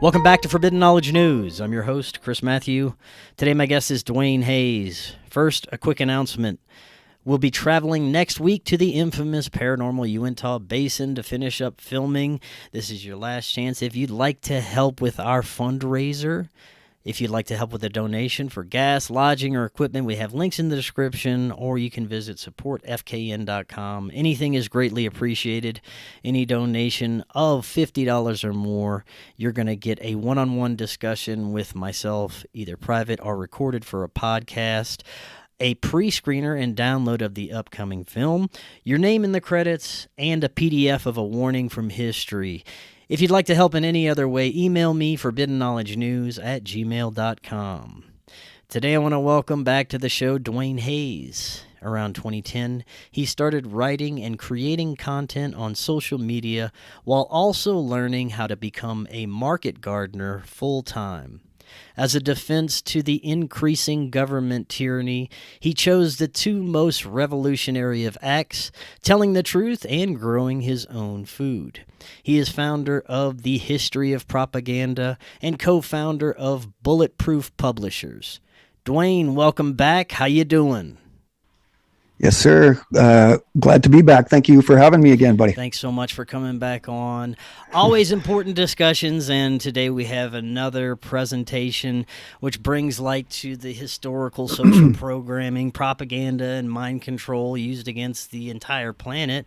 Welcome back to Forbidden Knowledge News. I'm your host, Chris Matthew. Today my guest is Duane Hayes. First, a quick announcement. We'll be traveling next week to the infamous Paranormal Uintah Basin to finish up filming. This is your last chance. If you'd like to help with our fundraiser, if you'd like to help with a donation for gas, lodging, or equipment, we have links in the description, or you can visit supportfkn.com. Anything is greatly appreciated. Any donation of $50 or more, you're going to get a one-on-one discussion with myself, either private or recorded for a podcast, a pre-screener and download of the upcoming film, your name in the credits, and a PDF of a warning from history. If you'd like to help in any other way, email me, forbiddenknowledgenews@gmail.com. Today I want to welcome back to the show Duane Hayes. Around 2010, he started writing and creating content on social media while also learning how to become a market gardener full-time. As a defense to the increasing government tyranny, he chose the two most revolutionary of acts, telling the truth and growing his own food. He is founder of The History of Propaganda and co-founder of Bulletproof Publishers. Duane, welcome back. How you doing? Yes, sir. Glad to be back. Thank you for having me again, buddy. Thanks so much for coming back on. Always important discussions, and today we have another presentation which brings light to the historical social programming, propaganda, and mind control used against the entire planet,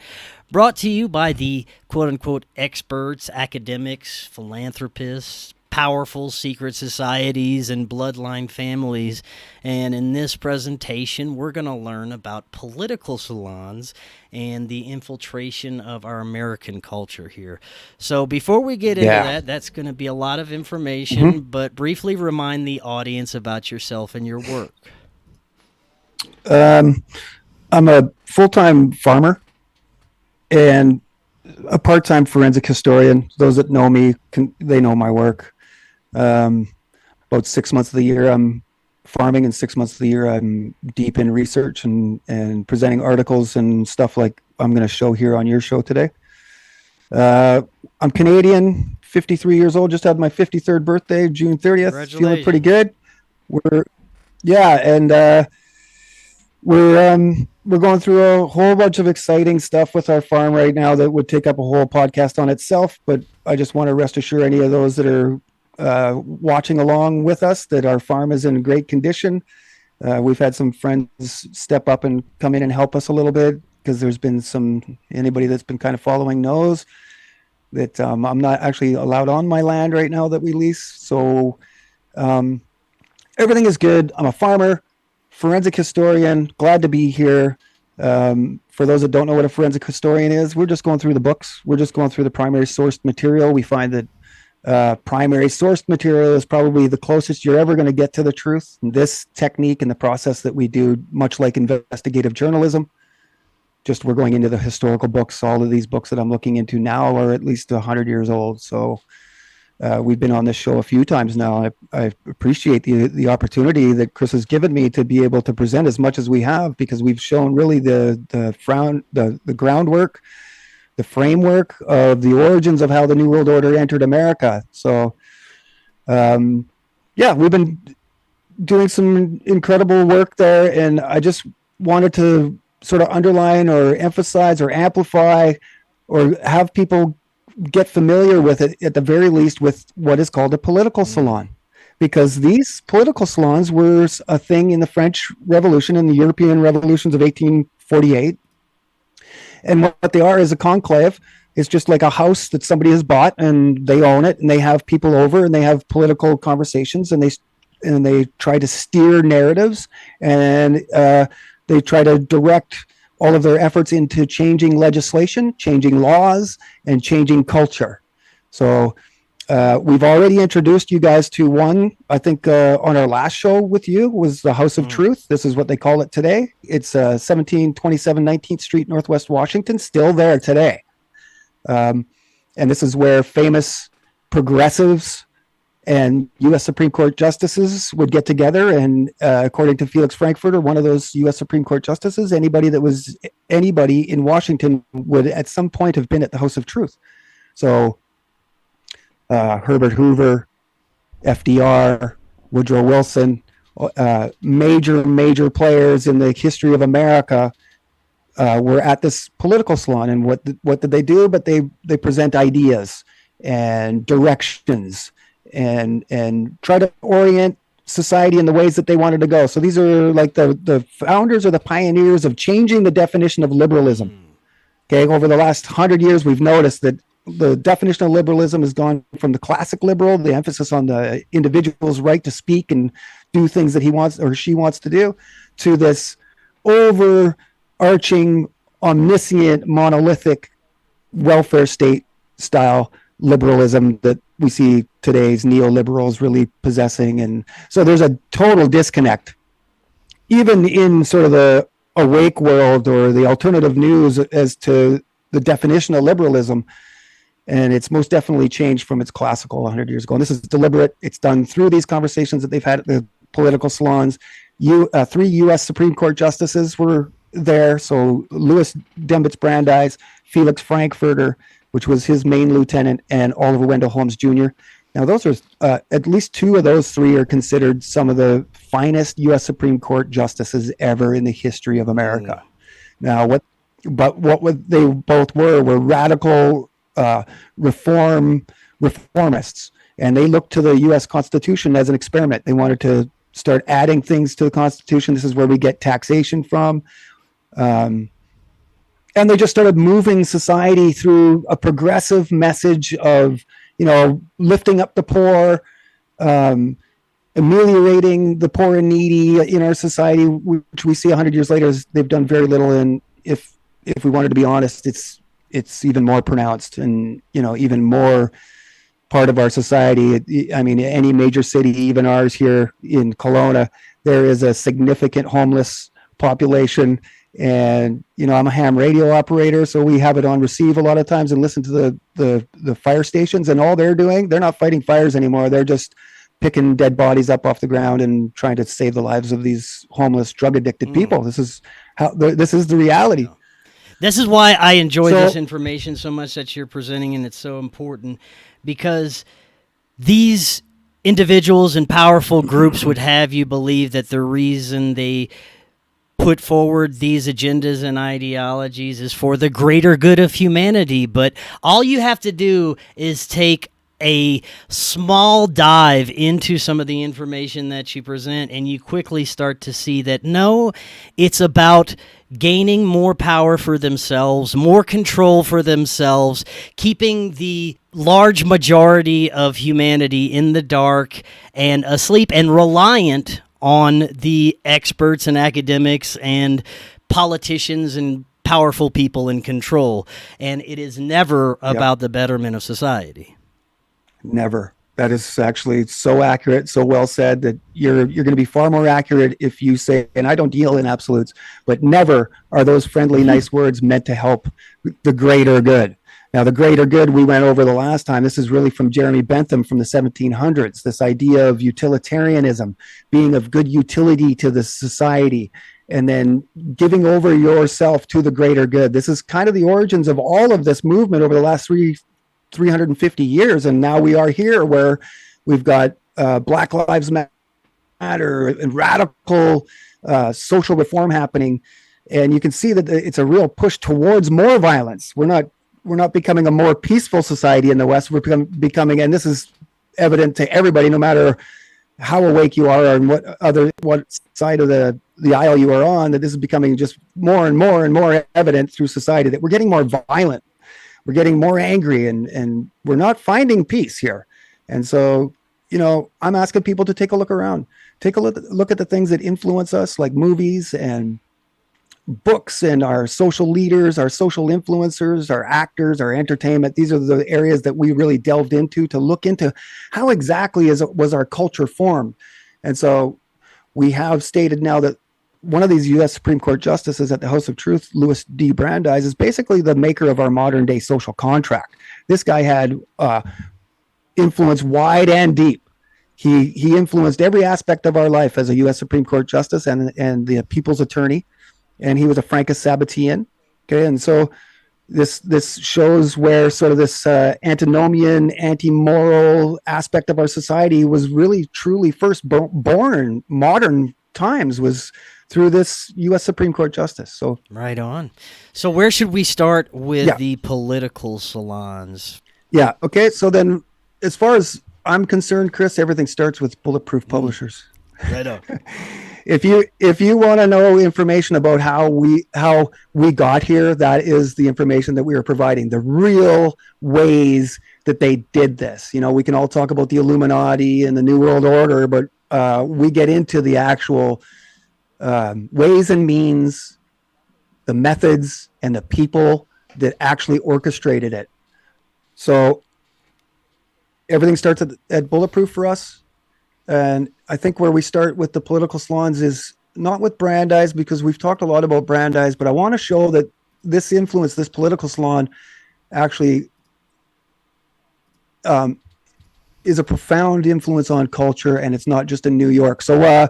brought to you by the quote-unquote experts, academics, philanthropists, powerful secret societies and bloodline families. And in this presentation, we're going to learn about political salons and the infiltration of our American culture here. So before we get into that, that's going to be a lot of information, but briefly remind the audience about yourself and your work. I'm a full-time farmer and a part-time forensic historian. Those that know me, they know my work. About 6 months of the year I'm farming, and 6 months of the year I'm deep in research and presenting articles and stuff like I'm going to show here on your show today. I'm Canadian, 53 years old, just had my 53rd birthday, June 30th. Feeling pretty good. We're going through a whole bunch of exciting stuff with our farm right now that would take up a whole podcast on itself, but I just want to rest assure any of those that are watching along with us that our farm is in great condition. We've had some friends step up and come in and help us a little bit, because there's been anybody that's been kind of following knows that I'm not actually allowed on my land right now that we lease. So everything is good. I'm a farmer, forensic historian, glad to be here. For those that don't know what a forensic historian is, we're just going through the books. We're just going through the primary sourced material. We find that primary sourced material is probably the closest you're ever going to get to the truth. And this technique and the process that we do, much like investigative journalism, just we're going into the historical books. All of these books that I'm looking into now are at least 100 years old. So we've been on this show a few times now. I appreciate the opportunity that Chris has given me to be able to present as much as we have, because we've shown really the groundwork, the framework of the origins of how the New World Order entered America. So, we've been doing some incredible work there, and I just wanted to sort of underline or emphasize or amplify or have people get familiar with it, at the very least, with what is called a political salon, because these political salons were a thing in the French Revolution and the European revolutions of 1848. And what they are is a conclave. It's just like a house that somebody has bought and they own it, and they have people over and they have political conversations, and they try to steer narratives, and they try to direct all of their efforts into changing legislation, changing laws, and changing culture. So we've already introduced you guys to one, I think on our last show with you was the House of Truth. This is what they call it today. It's 1727 19th Street, Northwest Washington, still there today. And this is where famous progressives and U.S. Supreme Court justices would get together. And according to Felix Frankfurter, one of those U.S. Supreme Court justices, anybody in Washington would at some point have been at the House of Truth. So Herbert Hoover, FDR, Woodrow Wilson, major players in the history of America were at this political salon. And what did they do? But they present ideas and directions and try to orient society in the ways that they wanted to go. So these are like the founders or the pioneers of changing the definition of liberalism. Okay, over the last 100 years, we've noticed that the definition of liberalism has gone from the classic liberal, the emphasis on the individual's right to speak and do things that he wants or she wants to do, to this overarching, omniscient, monolithic welfare state style liberalism that we see today's neoliberals really possessing. And so there's a total disconnect, even in sort of the awake world or the alternative news, as to the definition of liberalism. And it's most definitely changed from its classical 100 years ago. And this is deliberate. It's done through these conversations that they've had at the political salons. 3 U.S. Supreme Court justices were there. So Louis Dembitz Brandeis, Felix Frankfurter, which was his main lieutenant, and Oliver Wendell Holmes Jr. Now, those are at least 2 of those 3 are considered some of the finest U.S. Supreme Court justices ever in the history of America. Now, what they both were radical reformists, and they looked to the U.S. Constitution as an experiment. They wanted to start adding things to the Constitution. This is where we get taxation from. And they just started moving society through a progressive message of, lifting up the poor, ameliorating the poor and needy in our society, which we see 100 years later they've done very little in. If we wanted to be honest, it's even more pronounced and, even more part of our society. I mean, any major city, even ours here in Kelowna, there is a significant homeless population. And, I'm a ham radio operator, so we have it on receive a lot of times and listen to the fire stations, and all they're doing, they're not fighting fires anymore. They're just picking dead bodies up off the ground and trying to save the lives of these homeless, drug addicted people. This is the reality. This is why I enjoy this information so much that you're presenting, and it's so important, because these individuals and powerful groups would have you believe that the reason they put forward these agendas and ideologies is for the greater good of humanity. But all you have to do is take a small dive into some of the information that you present, and you quickly start to see that, no, it's about gaining more power for themselves, more control for themselves, keeping the large majority of humanity in the dark and asleep and reliant on the experts and academics and politicians and powerful people in control. And it is never about the betterment of society. Never. That is actually so accurate, so well said, that you're going to be far more accurate if you say, and I don't deal in absolutes, but never are those friendly, nice words meant to help the greater good. Now, the greater good we went over the last time, this is really from Jeremy Bentham from the 1700s, this idea of utilitarianism, being of good utility to the society, and then giving over yourself to the greater good. This is kind of the origins of all of this movement over the last 350 years. And now we are here where we've got Black Lives Matter and radical social reform happening. And you can see that it's a real push towards more violence. We're not becoming a more peaceful society in the West. We're becoming, and this is evident to everybody, no matter how awake you are and what side of the aisle you are on, that this is becoming just more and more and more evident through society, that we're getting more violent. We're getting more angry, and we're not finding peace here. And so, I'm asking people to take a look around, take a look at the things that influence us, like movies and books and our social leaders, our social influencers, our actors, our entertainment. These are the areas that we really delved into to look into how exactly was our culture formed. And so we have stated now that one of these U.S. Supreme Court justices at the House of Truth, Louis D. Brandeis, is basically the maker of our modern day social contract. This guy had influence wide and deep. He influenced every aspect of our life as a U.S. Supreme Court justice and the people's attorney. And he was a Francis Sabbatean. Okay. And so this shows where sort of this antinomian, anti-moral aspect of our society was really truly first born in modern times, was through this U.S. Supreme Court justice. So right on. So where should we start with the political salons? Yeah. Okay. So then, as far as I'm concerned, Chris, everything starts with Bulletproof Publishers. Right on. If you want to know information about how we got here, that is the information that we are providing. The real ways that they did this. You know, we can all talk about the Illuminati and the New World Order, but we get into the actual ways and means, the methods, and the people that actually orchestrated it. So everything starts at Bulletproof for us. And I think where we start with the political salons is not with Brandeis, because we've talked a lot about Brandeis, but I want to show that this influence, this political salon, actually is a profound influence on culture, and it's not just in New York. So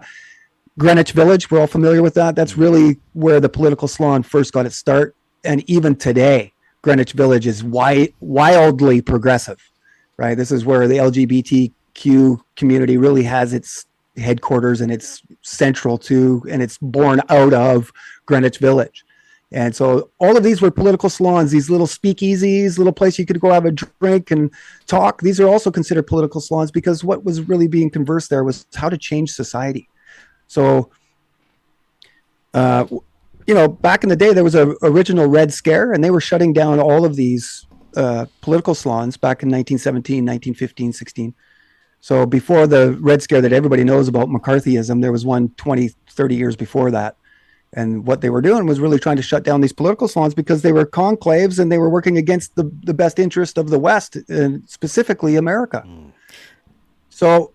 Greenwich Village, we're all familiar with that. That's really where the political salon first got its start. And even today, Greenwich Village is wildly progressive, right? This is where the LGBTQ community really has its headquarters, and it's central to, and it's born out of Greenwich Village. And so all of these were political salons, these little speakeasies, little place you could go have a drink and talk. These are also considered political salons, because what was really being conversed there was how to change society. So, back in the day, there was a original Red Scare, and they were shutting down all of these political salons back in 1917, 1915, 16. So before the Red Scare that everybody knows about, McCarthyism, there was one 20, 30 years before that. And what they were doing was really trying to shut down these political salons, because they were conclaves and they were working against the best interest of the West, and specifically America. So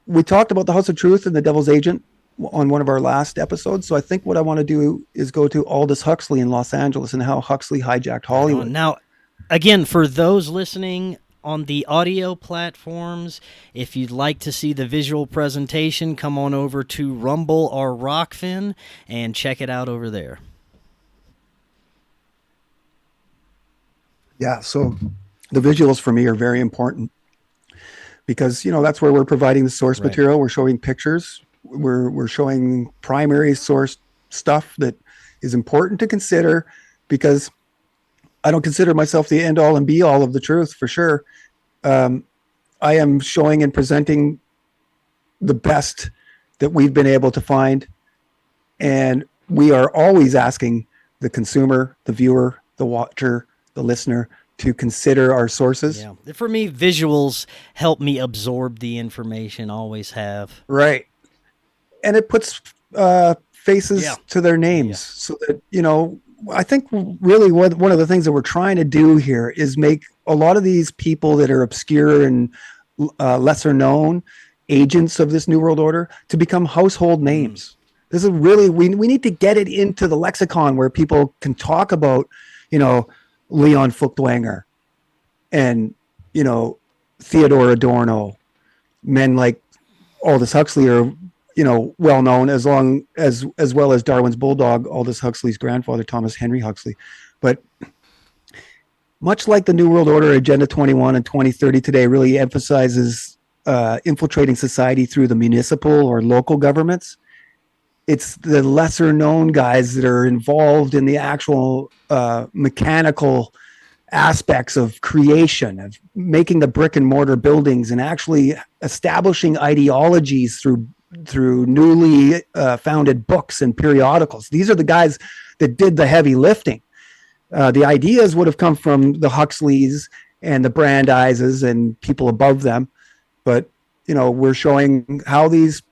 we talked about the House of Truth and the Devil's Agent on one of our last episodes. So I think what I want to do is go to Aldous Huxley in Los Angeles and how Huxley hijacked Hollywood. Now, again, for those listening on the audio platforms, if you'd like to see the visual presentation, come on over to Rumble or Rokfin and check it out over there. Yeah, so the visuals for me are very important, because that's where we're providing the source material. We're showing pictures. We're showing primary source stuff that is important to consider, because I don't consider myself the end all and be all of the truth, for sure. I am showing and presenting the best that we've been able to find. And we are always asking the consumer, the viewer, the watcher, the listener to consider our sources. Yeah. For me, visuals help me absorb the information, always have. Right. And it puts faces to their names. So that, I think really one of the things that we're trying to do here is make a lot of these people that are obscure and lesser known agents of this New World Order to become household names. This is really, we need to get it into the lexicon where people can talk about, Leon Feuchtwanger and, Theodore Adorno. Men like Aldous Huxley are, well known, as well as Darwin's bulldog, Aldous Huxley's grandfather, Thomas Henry Huxley. But much like the New World Order, Agenda 21 and 2030 today really emphasizes infiltrating society through the municipal or local governments. It's the lesser known guys that are involved in the actual mechanical aspects of creation, of making the brick and mortar buildings, and actually establishing ideologies through newly founded books and periodicals. These are the guys that did the heavy lifting. The ideas would have come from the Huxleys and the Brandeises and people above them. But, we're showing how these,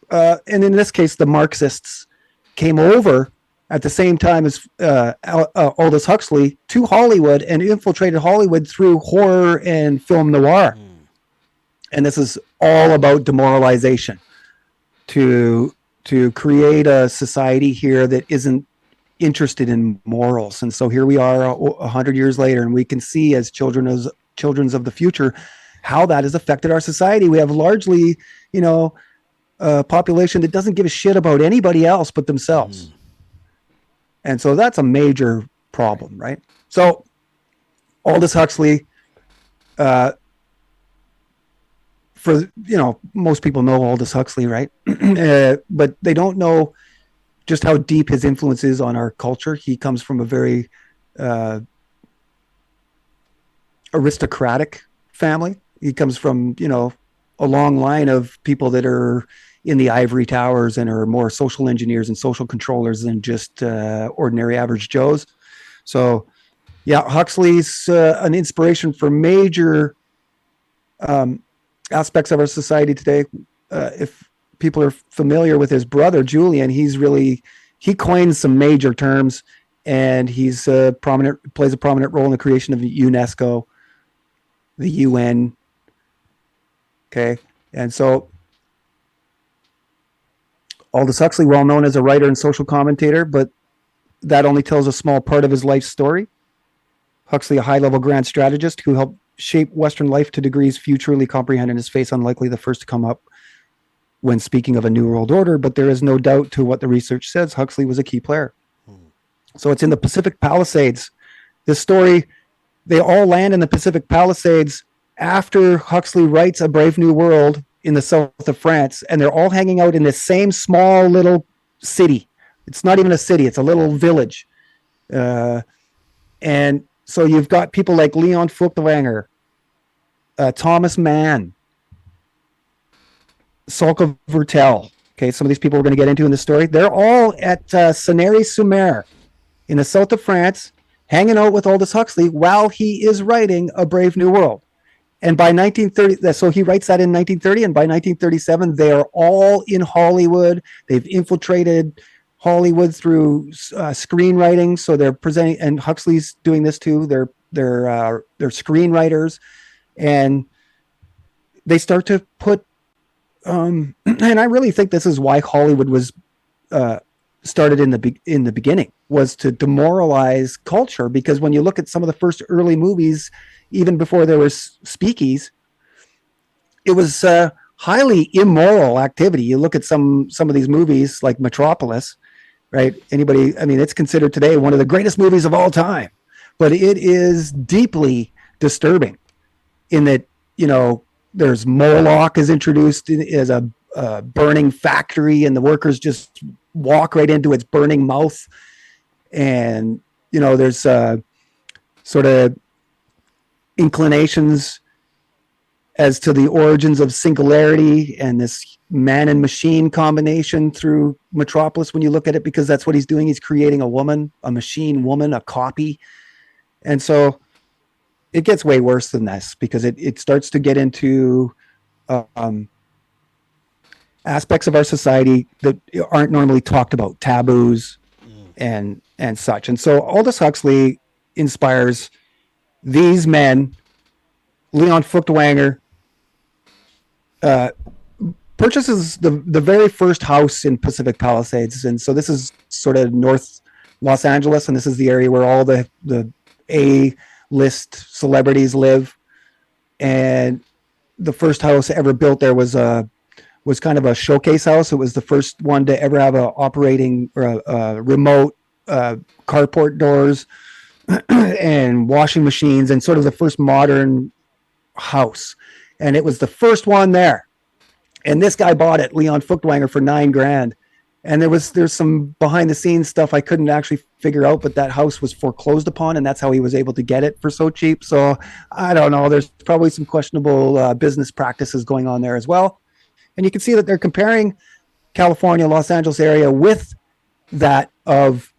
and in this case, the Marxists came over at the same time as Aldous Huxley to Hollywood and infiltrated Hollywood through horror and film noir. And this is all about demoralization, to create a society here that isn't interested in morals. And so here we are 100 years later, and we can see as children of the future how that has affected our society. We have largely, a population that doesn't give a shit about anybody else but themselves. And so that's a major problem, right? So Aldous Huxley, most people know Aldous Huxley, right? But they don't know just how deep his influence is on our culture. He comes from a very aristocratic family. He comes from, a long line of people that are in the ivory towers and are more social engineers and social controllers than just ordinary average Joes. So, yeah, Huxley's an inspiration for major aspects of our society today. If people are familiar with his brother, Julian, he coins some major terms, and plays a prominent role in the creation of UNESCO, the UN. Okay. And so Aldous Huxley, well known as a writer and social commentator, but that only tells a small part of his life story. Huxley, a high-level grand strategist who helped shape Western life to degrees few truly comprehend, and his face unlikely the first to come up when speaking of a new world order, but there is no doubt to what the research says, Huxley was a key player. So it's in the Pacific Palisades. This story, they all land in the Pacific Palisades after Huxley writes A Brave New World in the south of France, and they're all hanging out in this same small little city. It's not even a city, it's a little village. And so you've got people like Leon Feuchtwanger, Thomas Mann, Salka Vertel. Okay, some of these people we're going to get into in the story. They're all at Sanary-sur-Mer in the south of France, hanging out with Aldous Huxley while he is writing A Brave New World. And by 1930, so he writes that in 1930, and by 1937, they are all in Hollywood. They've infiltrated Hollywood through screenwriting. So they're presenting, and Huxley's doing this too. They're screenwriters, and they start to put. And I really think this is why Hollywood was started in the beginning, was to demoralize culture. Because when you look at some of the first early movies, even before there was speakeasies, it was highly immoral activity. You look at some of these movies like Metropolis, right? It's considered today one of the greatest movies of all time, but it is deeply disturbing in that, there's Moloch is introduced as a burning factory, and the workers just walk right into its burning mouth. And, there's sort of inclinations as to the origins of singularity and this man and machine combination through Metropolis when you look at it, because that's what he's doing. He's creating a woman, a machine woman, a copy. And so it gets way worse than this, because it starts to get into aspects of our society that aren't normally talked about, taboos and such. And so Aldous Huxley inspires these men. Leon Feuchtwanger purchases the very first house in Pacific Palisades. And so this is sort of North Los Angeles, and this is the area where all the A-list celebrities live. And the first house ever built there was kind of a showcase house. It was the first one to ever have a operating or a remote carport doors and washing machines, and sort of the first modern house. And it was the first one there. And this guy bought it, Leon Feuchtwanger, for $9,000. And there's some behind the scenes stuff I couldn't actually figure out, but that house was foreclosed upon, and that's how he was able to get it for so cheap. So I don't know. There's probably some questionable business practices going on there as well. And you can see that they're comparing California, Los Angeles area with that of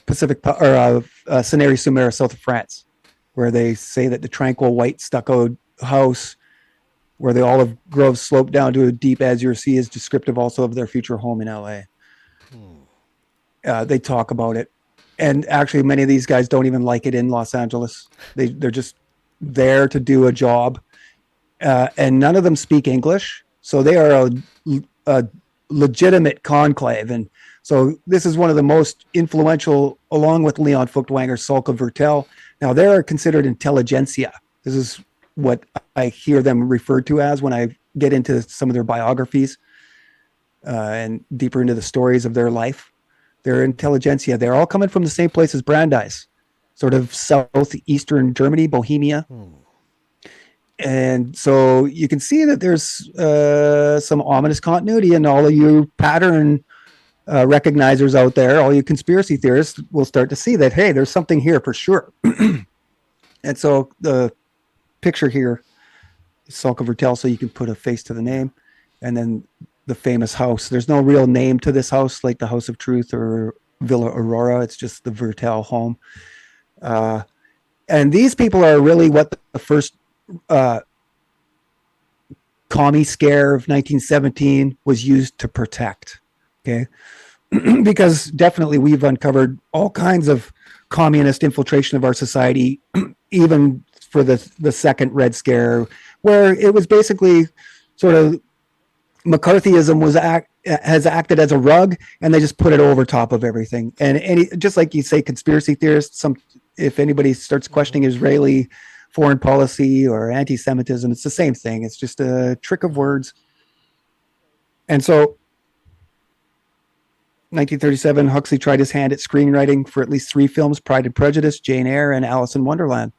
Sanary-sur-Mer, south of France, where they say that the tranquil white stuccoed house where the olive groves slope down to a deep azure sea is descriptive also of their future home in LA. They talk about it. And actually, many of these guys don't even like it in Los Angeles. They're just there to do a job. And none of them speak English. So they are a legitimate conclave. And so this is one of the most influential, along with Leon Feuchtwanger, Salka Vertel. Now, they're considered intelligentsia. This is what I hear them referred to as when I get into some of their biographies and deeper into the stories of their life. They're intelligentsia. They're all coming from the same place as Brandeis. sort of southeastern Germany, Bohemia. And so you can see that there's some ominous continuity, and all of you pattern recognizers out there, all you conspiracy theorists will start to see that, hey, there's something here for sure. And so the picture here is Salka Vertel, so you can put a face to the name. And then the famous house. There's no real name to this house, like the House of Truth or Villa Aurora. It's just the Vertel home. And these people are really what the first commie scare of 1917 was used to protect. Okay. Because definitely we've uncovered all kinds of communist infiltration of our society, even for the second Red Scare, where it was basically sort of McCarthyism has acted as a rug, and they just put it over top of everything. And just like you say, conspiracy theorists, if anybody starts questioning Israeli foreign policy or anti-Semitism, it's the same thing. It's just a trick of words. And so 1937, Huxley tried his hand at screenwriting for at least 3 films: Pride and Prejudice, Jane Eyre, and Alice in Wonderland.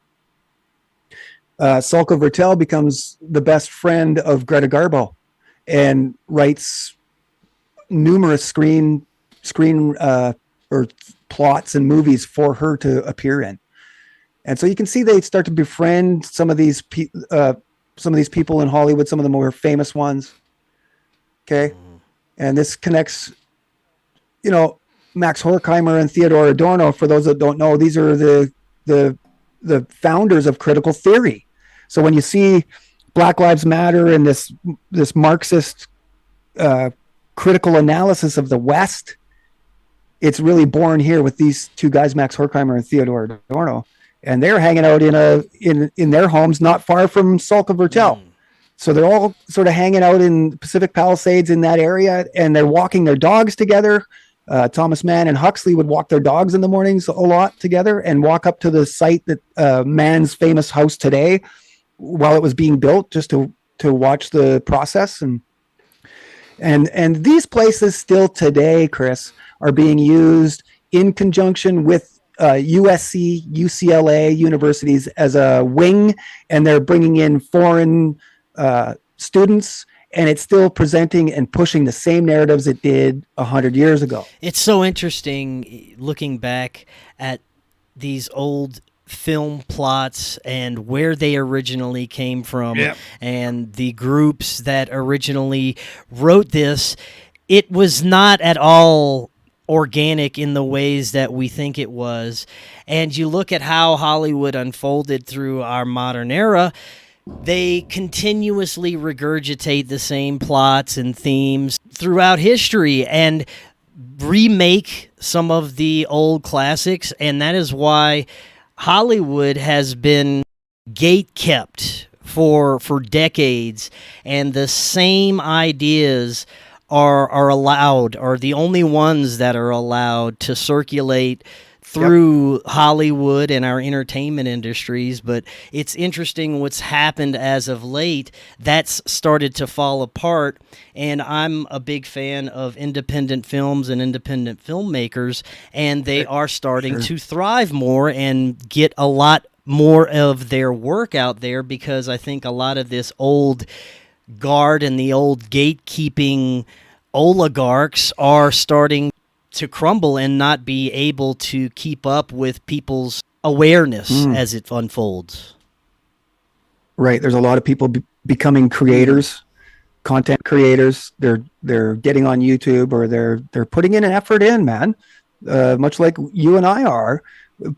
Salka Vertel becomes the best friend of Greta Garbo and writes numerous screen or plots and movies for her to appear in. And so you can see they start to befriend some of these people in Hollywood, some of the more famous ones. Okay. And this connects, Max Horkheimer and Theodore Adorno. For those that don't know, these are the founders of critical theory. So when you see Black Lives Matter and this Marxist critical analysis of the West, it's really born here with these 2 guys, Max Horkheimer and Theodore Adorno, and they're hanging out in their homes not far from Salka Vertel. So they're all sort of hanging out in Pacific Palisades in that area, and they're walking their dogs together. Thomas Mann and Huxley would walk their dogs in the mornings a lot together and walk up to the site that Mann's famous house today while it was being built, just to watch the process. And these places still today, Chris, are being used in conjunction with USC, UCLA universities as a wing, and they're bringing in foreign students, and it's still presenting and pushing the same narratives it did 100 years ago. It's so interesting looking back at these old film plots and where they originally came from. Yep. And the groups that originally wrote this. It was not at all organic in the ways that we think it was. And you look at how Hollywood unfolded through our modern era, they continuously regurgitate the same plots and themes throughout history and remake some of the old classics. And that is why Hollywood has been gate-kept for decades, and the same ideas are allowed, are the only ones that are allowed to circulate through Hollywood and our entertainment industries. But it's interesting what's happened as of late. That's started to fall apart, and I'm a big fan of independent films and independent filmmakers, and they are starting to thrive more and get a lot more of their work out there, because I think a lot of this old guard and the old gatekeeping oligarchs are starting to crumble and not be able to keep up with people's awareness as it unfolds. Right. There's a lot of people becoming creators, content creators. They're getting on YouTube, or they're putting in an effort in, man. Much like you and I are.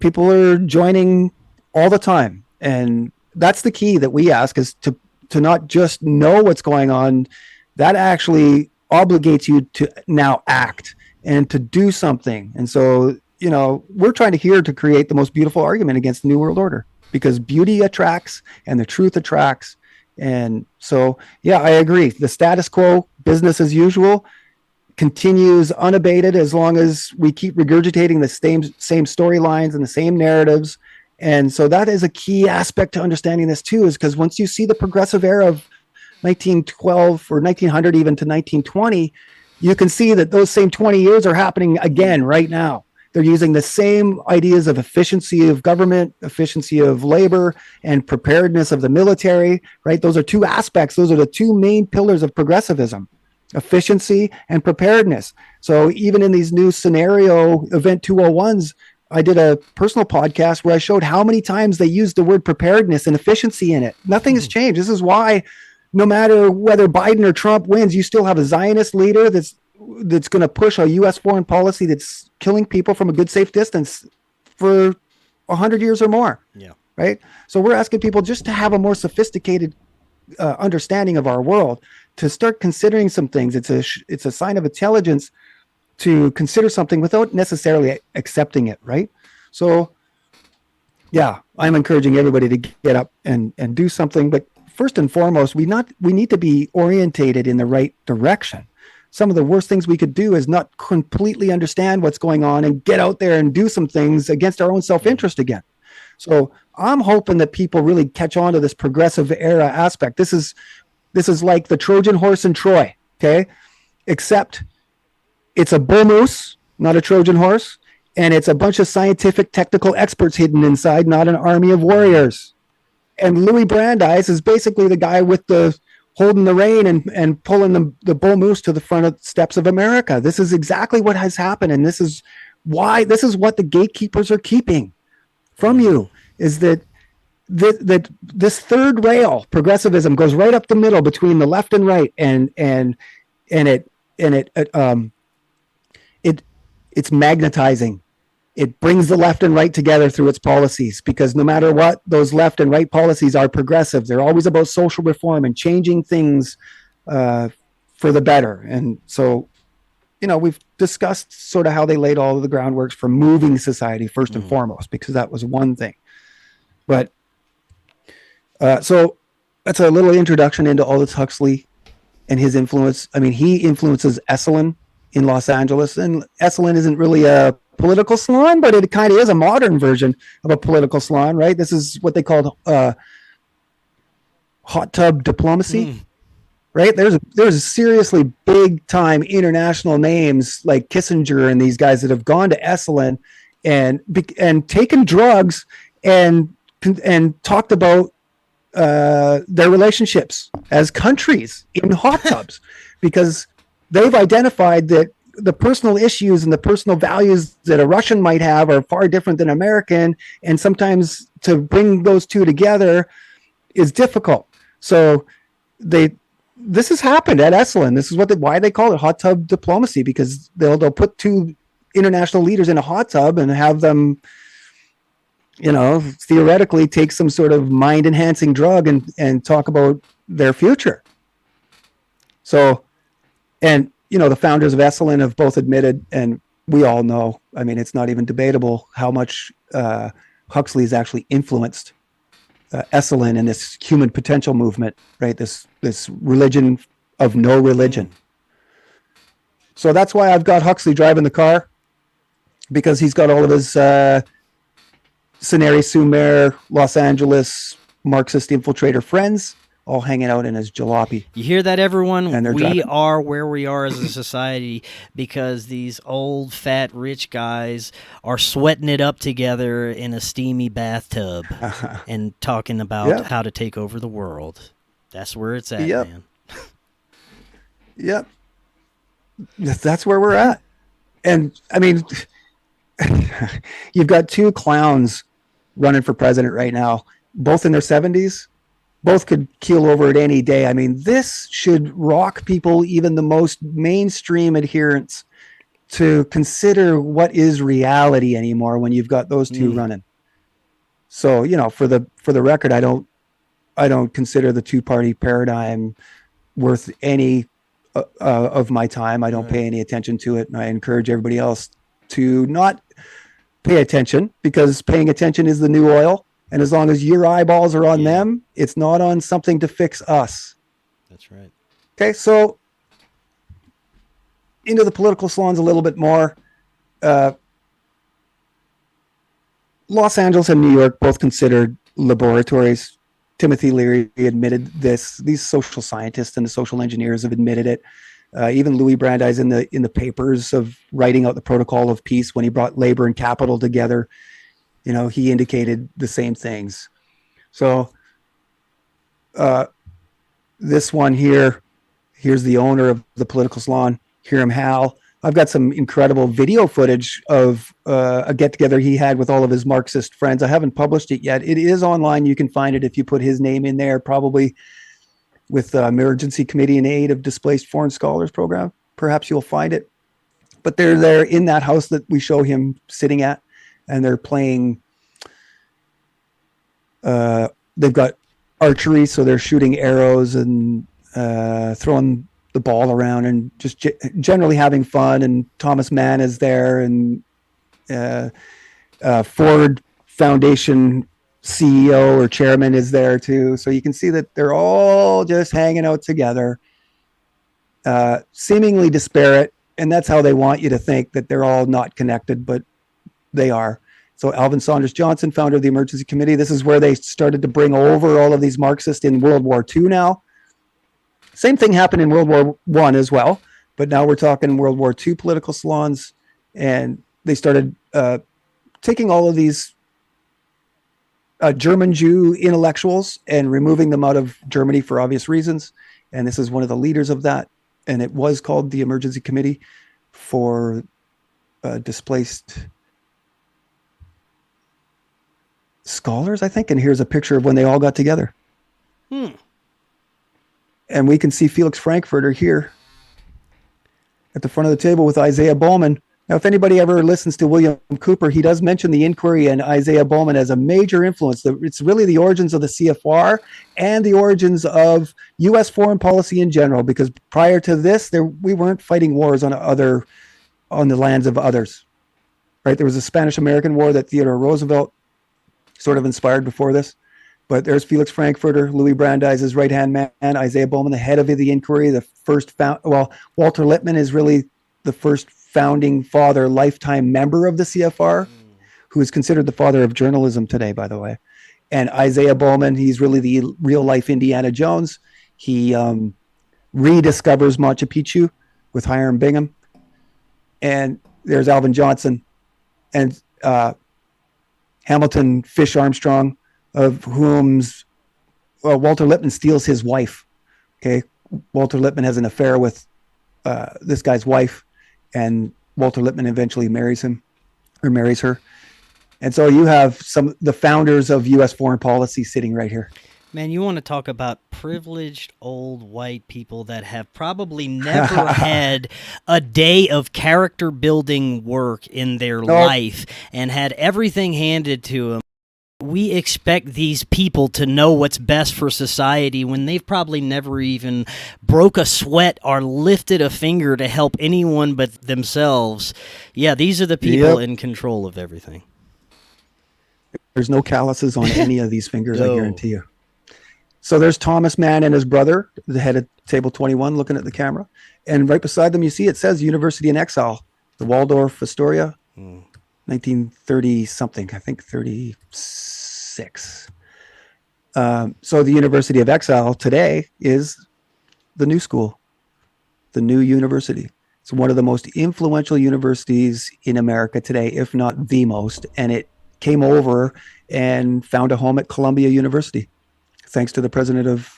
People are joining all the time. And that's the key that we ask, is to not just know what's going on. That actually obligates you to now act and to do something. And so, we're trying to create the most beautiful argument against the New World Order, because beauty attracts and the truth attracts. And so, I agree. The status quo, business as usual, continues unabated as long as we keep regurgitating the same storylines and the same narratives. And so that is a key aspect to understanding this too, is because once you see the progressive era of 1912 or 1900 even to 1920, you can see that those same 20 years are happening again right now. They're using the same ideas of efficiency of government, efficiency of labor, and preparedness of the military, right? Those are two aspects. Those are the two main pillars of progressivism, efficiency and preparedness. So even in these new scenario event 201s, I did a personal podcast where I showed how many times they used the word preparedness and efficiency in it. Nothing has changed. This is why no matter whether Biden or Trump wins, you still have a Zionist leader that's going to push a U.S. foreign policy that's killing people from a good, safe distance for 100 years or more. Yeah. Right. So we're asking people just to have a more sophisticated understanding of our world, to start considering some things. It's a sign of intelligence to consider something without necessarily accepting it. Right. So, yeah, I'm encouraging everybody to get up and do something. But first and foremost, we need to be orientated in the right direction. Some of the worst things we could do is not completely understand what's going on and get out there and do some things against our own self-interest again. So I'm hoping that people really catch on to this progressive era aspect. This is like the Trojan horse in Troy, okay? Except it's a bull moose, not a Trojan horse, and it's a bunch of scientific, technical experts hidden inside, not an army of warriors. And Louis Brandeis is basically the guy with the holding the rein and pulling the bull moose to the front of the steps of America. This is exactly what has happened. And this is what the gatekeepers are keeping from you, is that this third rail, progressivism, goes right up the middle between the left and right. It's magnetizing. It brings the left and right together through its policies, because no matter what, those left and right policies are progressive. They're always about social reform and changing things for the better. And so, we've discussed sort of how they laid all of the groundworks for moving society first and foremost, because that was one thing. But so that's a little introduction into Aldous Huxley and his influence. I mean, he influences Esalen in Los Angeles, and Esalen isn't really a political salon, but it kind of is a modern version of a political salon, right? This is what they called hot tub diplomacy, right? There's seriously big time international names like Kissinger and these guys that have gone to Esalen and taken drugs and talked about their relationships as countries in hot tubs, because they've identified that the personal issues and the personal values that a Russian might have are far different than American. And sometimes to bring those two together is difficult. So this has happened at Esalen. This is why they call it hot tub diplomacy, because they'll put two international leaders in a hot tub and have them, theoretically take some sort of mind enhancing drug and talk about their future. So, and, the founders of Esalen have both admitted, and we all know, I mean, it's not even debatable how much Huxley has actually influenced Esalen and this human potential movement, right? This religion of no religion. So that's why I've got Huxley driving the car, because he's got all of his Cineri Sumer, Los Angeles Marxist infiltrator friends all hanging out in his jalopy. You hear that, everyone? And we are where we are as a society because these old, fat, rich guys are sweating it up together in a steamy bathtub and talking about how to take over the world. That's where it's at, man. Yep. That's where we're at. And, I mean, you've got two clowns running for president right now, both in their 70s. Both could keel over at any day. I mean, this should rock people, even the most mainstream adherents, to consider what is reality anymore when you've got those two running. So, for the record, I don't consider the two-party paradigm worth any of my time. I don't pay any attention to it, and I encourage everybody else to not pay attention, because paying attention is the new oil. And as long as your eyeballs are on them, it's not on something to fix us. That's right. Okay, so into the political salons a little bit more. Los Angeles and New York both considered laboratories. Timothy Leary admitted this. These social scientists and the social engineers have admitted it. Even Louis Brandeis in the papers of writing out the protocol of peace when he brought labor and capital together, he indicated the same things. So this one here, here's the owner of the political salon, Hiram Hal. I've got some incredible video footage of a get-together he had with all of his Marxist friends. I haven't published it yet. It is online. You can find it if you put his name in there, probably with the Emergency Committee in Aid of Displaced Foreign Scholars program. Perhaps you'll find it. But they're there in that house that we show him sitting at, and they're playing. They've got archery, so they're shooting arrows and throwing the ball around and just generally having fun. And Thomas Mann is there, and Ford Foundation CEO or chairman is there too. So you can see that they're all just hanging out together, seemingly disparate. And that's how they want you to think, that they're all not connected, but they are. So Alvin Saunders Johnson, founder of the Emergency Committee. This is where they started to bring over all of these Marxists in World War II now. Same thing happened in World War I as well, but now we're talking World War II political salons, and they started taking all of these German Jew intellectuals and removing them out of Germany for obvious reasons. And this is one of the leaders of that, and it was called the Emergency Committee for Displaced Scholars, I think. And here's a picture of when they all got together. And we can see Felix Frankfurter here at the front of the table with Isaiah Bowman. Now, if anybody ever listens to William Cooper, he does mention the inquiry and Isaiah Bowman as a major influence. It's really the origins of the CFR and the origins of U.S. foreign policy in general, because prior to this, we weren't fighting wars on the lands of others, right? There was a Spanish-American War that Theodore Roosevelt sort of inspired before this. But there's Felix Frankfurter, Louis Brandeis, his right-hand man, Isaiah Bowman, the head of the inquiry, the first Walter Lippmann is really the first founding father, lifetime member of the CFR, who is considered the father of journalism today, by the way. And Isaiah Bowman, he's really the real-life Indiana Jones. He rediscovers Machu Picchu with Hiram Bingham. And there's Alvin Johnson and Hamilton Fish Armstrong, of whom's Walter Lippmann steals his wife. Okay, Walter Lippmann has an affair with this guy's wife, and Walter Lippmann eventually marries her. And so you have the founders of U.S. foreign policy sitting right here. Man, you want to talk about privileged old white people that have probably never had a day of character building work in their life and had everything handed to them. We expect these people to know what's best for society when they've probably never even broke a sweat or lifted a finger to help anyone but themselves. Yeah, these are the people in control of everything. There's no calluses on any of these fingers, I guarantee you. So there's Thomas Mann and his brother, the head of table 21, looking at the camera. And right beside them, you see it says University in Exile, the Waldorf Astoria, 1930-something, I think 36. So the University of Exile today is the new school, the new university. It's one of the most influential universities in America today, if not the most. And it came over and found a home at Columbia University, thanks to the president of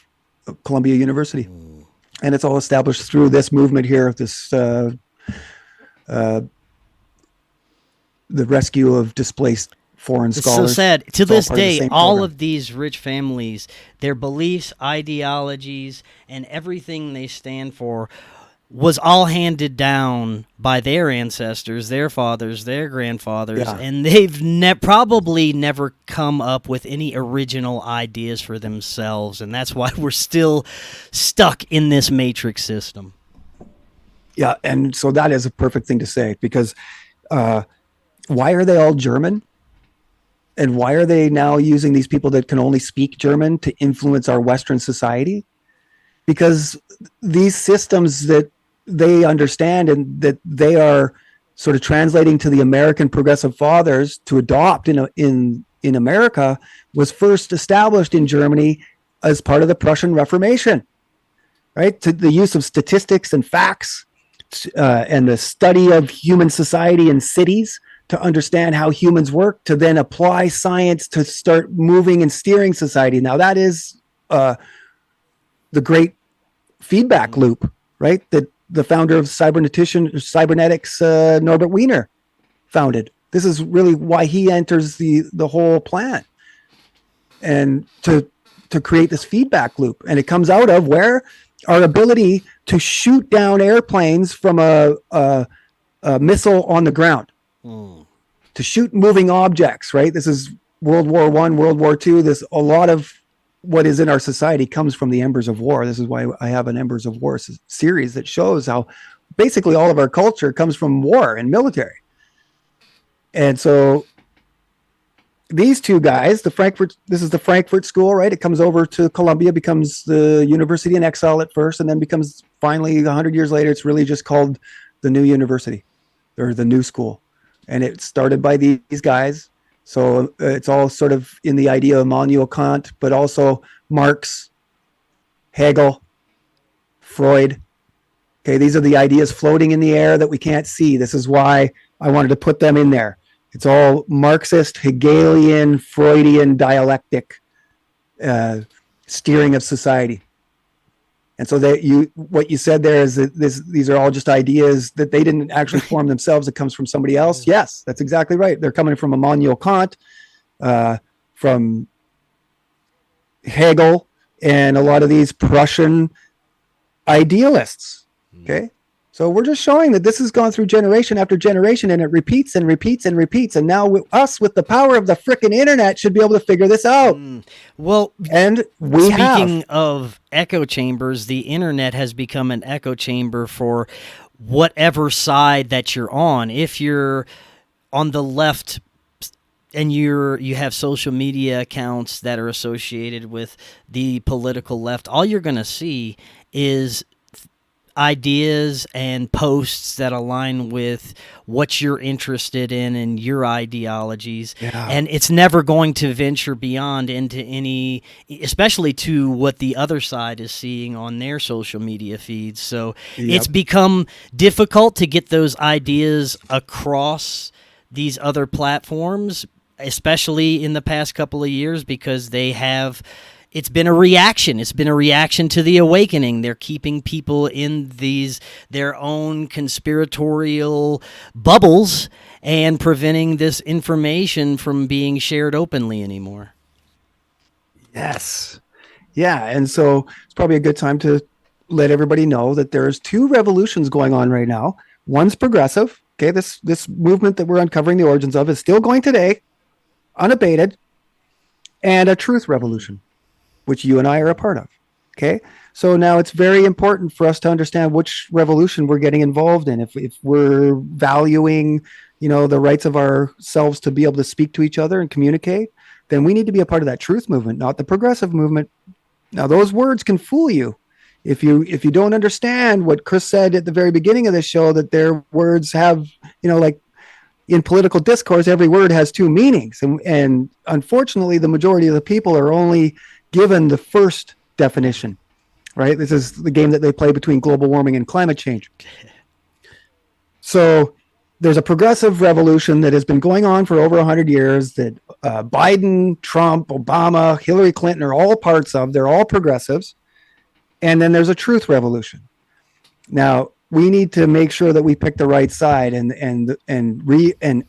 Columbia University. And it's all established through this movement here, this the rescue of displaced foreign scholars. It's so sad. To this day, all of these rich families, their beliefs, ideologies, and everything they stand for was all handed down by their ancestors, their fathers, their grandfathers, and they've probably never come up with any original ideas for themselves, and that's why we're still stuck in this matrix system. Yeah, and so that is a perfect thing to say, because why are they all German? And why are they now using these people that can only speak German to influence our Western society? Because these systems that they understand and that they are sort of translating to the American progressive fathers to adopt in America was first established in Germany as part of the Prussian Reformation. right? To the use of statistics and facts, and the study of human society and cities to understand how humans work, to then apply science to start moving and steering society. Now that is the great feedback loop, right? That the founder of cybernetics, Norbert Wiener, founded. This is really why he enters the whole plan, and to create this feedback loop. And it comes out of where our ability to shoot down airplanes from a missile on the ground, to shoot moving objects, right? This is World War I, World War II. A lot of what is in our society comes from the embers of war. This is why I have an Embers of War series that shows how basically all of our culture comes from war and military. And so these two guys, this is the Frankfurt School, right? It comes over to Columbia, becomes the university in exile at first, and then becomes finally 100 years later, it's really just called the New University, or the New School. And it's started by these guys. So it's all sort of in the idea of Immanuel Kant, but also Marx, Hegel, Freud. Okay, these are the ideas floating in the air that we can't see. This is why I wanted to put them in there. It's all Marxist, Hegelian, Freudian dialectic steering of society. And so what you said there is that these are all just ideas that they didn't actually form themselves. It comes from somebody else. Yes, that's exactly right. They're coming from Immanuel Kant, from Hegel, and a lot of these Prussian idealists. Okay. So we're just showing that this has gone through generation after generation, and it repeats and repeats and repeats. And now with the power of the frickin' internet, should be able to figure this out. Well, and speaking of echo chambers, the internet has become an echo chamber for whatever side that you're on. If you're on the left and you have social media accounts that are associated with the political left, all you're going to see is ideas and posts that align with what you're interested in and your ideologies. Yeah. And it's never going to venture beyond into any, especially to what the other side is seeing on their social media feeds. So it's become difficult to get those ideas across these other platforms, especially in the past couple of years, because it's been a reaction. It's been a reaction to the awakening. They're keeping people in their own conspiratorial bubbles and preventing this information from being shared openly anymore. Yes. Yeah. And so it's probably a good time to let everybody know that there's two revolutions going on right now. One's progressive. Okay. This movement that we're uncovering the origins of is still going today, unabated, and a truth revolution, which you and I are a part of. Okay. So now it's very important for us to understand which revolution we're getting involved in. If we're valuing, the rights of ourselves to be able to speak to each other and communicate, then we need to be a part of that truth movement, not the progressive movement. Now those words can fool you. If you don't understand what Chris said at the very beginning of this show, that their words have, like in political discourse, every word has two meanings. And unfortunately, the majority of the people are only given the first definition, right? This is the game that they play between global warming and climate change. So there's a progressive revolution that has been going on for over 100 years that Biden, Trump, Obama, Hillary Clinton are all parts of. They're all progressives. And then there's a truth revolution. Now, we need to make sure that we pick the right side and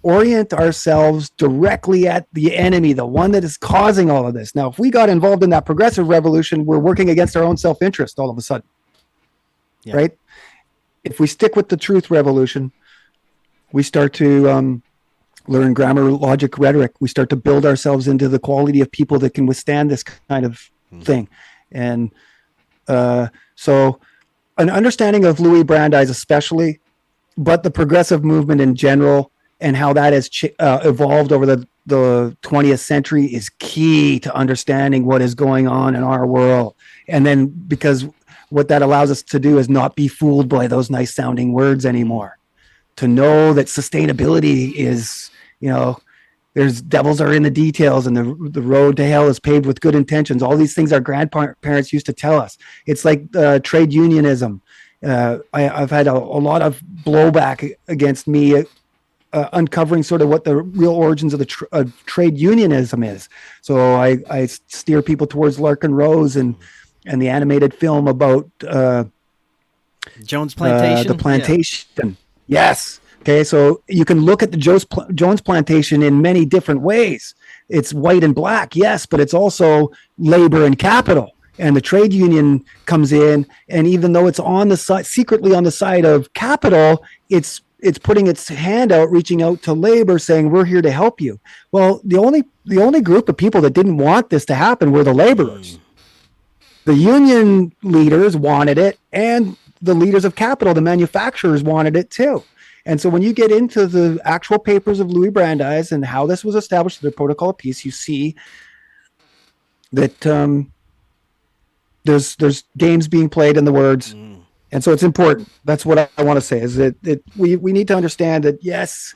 orient ourselves directly at the enemy, the one that is causing all of this. Now, if we got involved in that progressive revolution, we're working against our own self-interest all of a sudden, right? If we stick with the truth revolution, we start to learn grammar, logic, rhetoric. We start to build ourselves into the quality of people that can withstand this kind of thing. And so an understanding of Louis Brandeis especially, but the progressive movement in general and how that has evolved over the 20th century is key to understanding what is going on in our world. And then because what that allows us to do is not be fooled by those nice sounding words anymore, to know that sustainability is, there's devils are in the details, and the road to hell is paved with good intentions. All these things our grandparents used to tell us. It's like trade unionism. I've had a lot of blowback against me uncovering sort of what the real origins of the trade unionism is. So I steer people towards Larkin Rose and the animated film about Jones Plantation. The plantation. Yeah. Yes. Okay. So you can look at the Jones Plantation in many different ways. It's white and black, yes, but it's also labor and capital. And the trade union comes in, and even though it's on the side, secretly on the side of capital, it's putting its hand out, reaching out to labor, saying, we're here to help you. Well, the only group of people that didn't want this to happen were the laborers. The union leaders wanted it, and the leaders of capital, the manufacturers, wanted it too. And so when you get into the actual papers of Louis Brandeis and how this was established, the Protocol of Peace, you see that there's games being played in the words. And so it's important. That's what I want to say, is that we need to understand that, yes,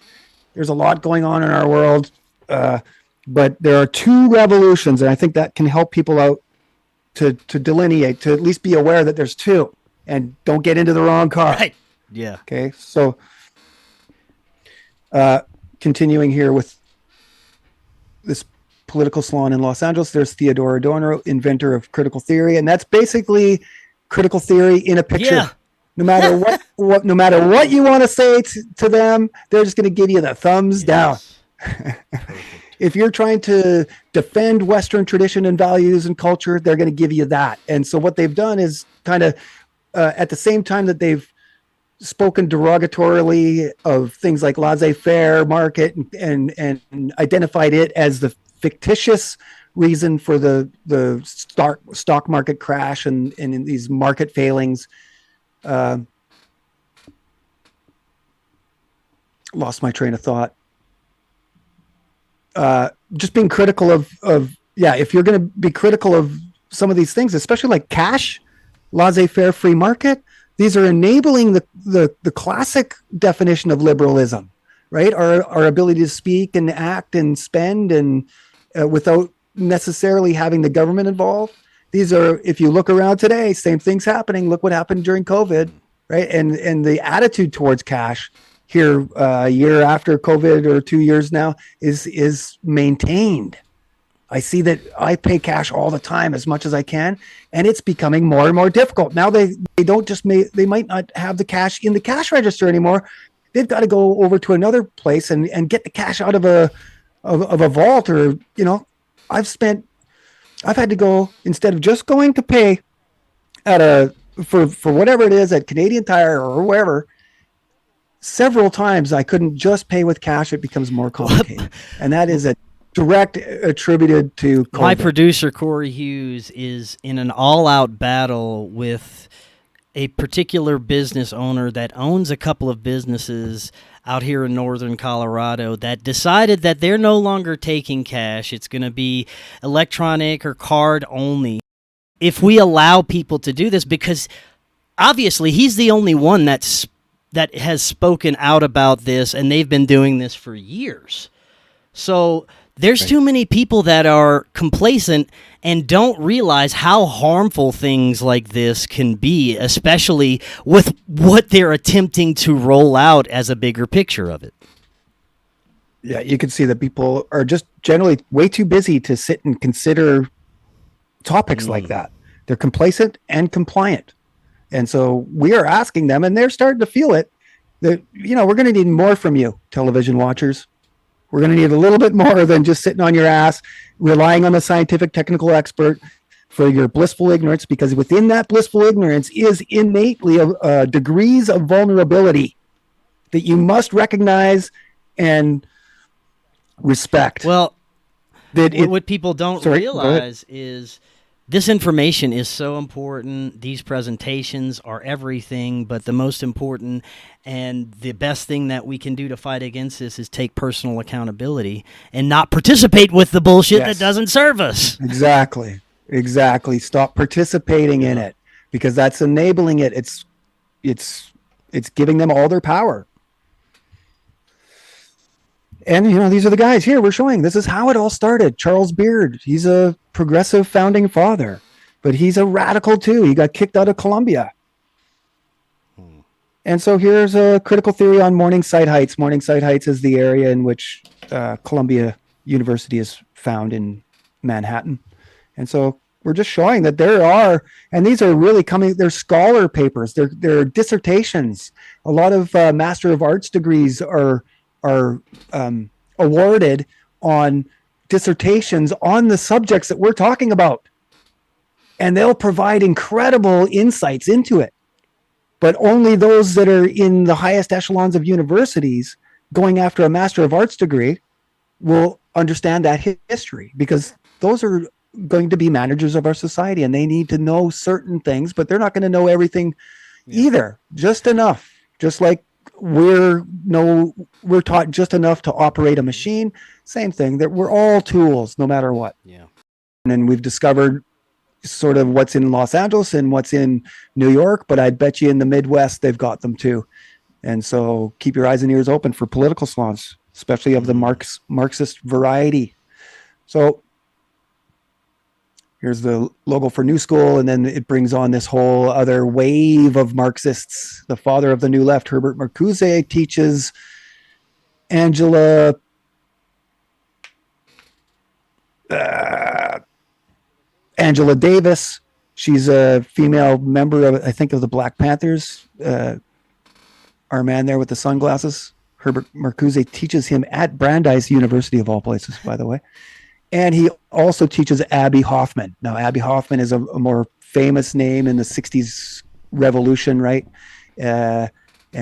there's a lot going on in our world, but there are two revolutions, and I think that can help people out to delineate, to at least be aware that there's two, and don't get into the wrong car. Right. Yeah. Okay. So continuing here with this political salon in Los Angeles, there's Theodore Adorno, inventor of critical theory, and that's basically critical theory in a picture. Yeah. No matter no matter what you want to say to them, they're just going to give you the thumbs down. If you're trying to defend Western tradition and values and culture, they're going to give you that. And so what they've done is kind of at the same time that they've spoken derogatorily of things like laissez-faire market and identified it as the fictitious reason for the stock market crash and in these market failings. Lost my train of thought. Just being critical of if you're going to be critical of some of these things, especially like cash, laissez-faire, free market, these are enabling the classic definition of liberalism, right? Our ability to speak and act and spend and without necessarily having the government involved. These are, if you look around today, same things happening. Look what happened during COVID, right? And the attitude towards cash here a year after COVID, or 2 years now, is maintained. I see that I pay cash all the time as much as I can, and it's becoming more and more difficult. Now they might not have the cash in the cash register anymore. They've got to go over to another place and get the cash out of a vault, or I've had to go, instead of just going to pay at for whatever it is at Canadian Tire or wherever, several times I couldn't just pay with cash. It becomes more complicated. And that is a direct attributed to COVID. My producer, Cory Hughes, is in an all-out battle with a particular business owner that owns a couple of businesses out here in northern Colorado that decided that they're no longer taking cash. It's going to be electronic or card only. If we allow people to do this, because obviously he's the only one that has spoken out about this, and they've been doing this for years. So there's too many people that are complacent and don't realize how harmful things like this can be, especially with what they're attempting to roll out as a bigger picture of it. Yeah, you can see that people are just generally way too busy to sit and consider topics like that. They're complacent and compliant. And so we are asking them, and they're starting to feel it, that, we're going to need more from you, television watchers. We're going to need a little bit more than just sitting on your ass, relying on the scientific technical expert for your blissful ignorance, because within that blissful ignorance is innately degrees of vulnerability that you must recognize and respect. Well, what people don't realize is this information is so important. These presentations are everything, but the most important and the best thing that we can do to fight against this is take personal accountability and not participate with the bullshit that doesn't serve us. Exactly. Stop participating in it, because that's enabling it. It's giving them all their power. And, these are the guys here we're showing. This is how it all started. Charles Beard, he's a progressive founding father, but he's a radical too. He got kicked out of Columbia. And so here's a critical theory on Morningside Heights. Morningside Heights is the area in which Columbia University is found in Manhattan. And so we're just showing that there are, and these are really they're scholar papers, they're dissertations. A lot of Master of Arts degrees are awarded on dissertations on the subjects that we're talking about. And they'll provide incredible insights into it. But only those that are in the highest echelons of universities going after a Master of Arts degree will understand that history, because those are going to be managers of our society and they need to know certain things, but they're not going to know everything either. Just enough. Just like we're taught just enough to operate a machine. Same thing, that we're all tools no matter what. Yeah. And then we've discovered sort of what's in Los Angeles and what's in New York, but I bet you in the Midwest they've got them too. And so keep your eyes and ears open for political salons, especially of the Marxist variety. So here's the logo for New School, and then it brings on this whole other wave of Marxists. The father of the New Left, Herbert Marcuse, teaches Angela Davis. She's a female member of, I think, of the Black Panthers. Our man there with the sunglasses, Herbert Marcuse, teaches him at Brandeis University, of all places, by the way. And he also teaches Abby Hoffman. Now, Abby Hoffman is a more famous name in the 60s revolution, right? And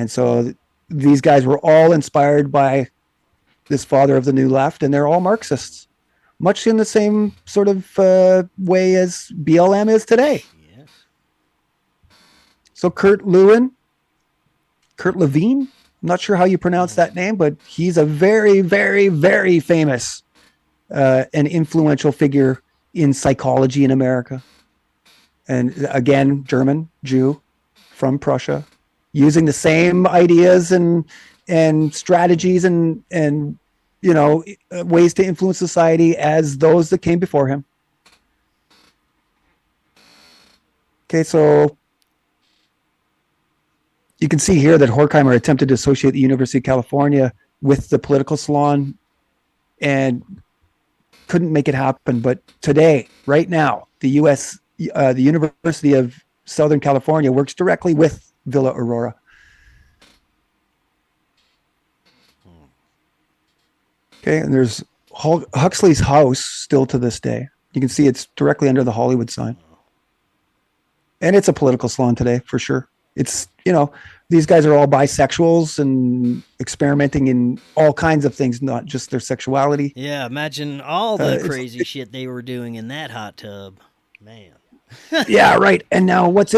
so these guys were all inspired by this father of the New Left, and they're all Marxists, much in the same sort of way as BLM is today. Yes. So Kurt Lewin, Kurt Levine, I'm not sure how you pronounce that name, but he's a very, very, very famous and influential figure in psychology in America. And again, German, Jew, from Prussia, using the same ideas and strategies and ways to influence society as those that came before him. Okay, so you can see here that Horkheimer attempted to associate the University of California with the political salon and couldn't make it happen. But today, right now, the University of Southern California works directly with Villa Aurora. Okay, and there's Huxley's house still to this day. You can see it's directly under the Hollywood sign. And it's a political salon today, for sure. It's, these guys are all bisexuals and experimenting in all kinds of things, not just their sexuality. Yeah, imagine all the crazy shit they were doing in that hot tub. Man. Yeah, right. And now what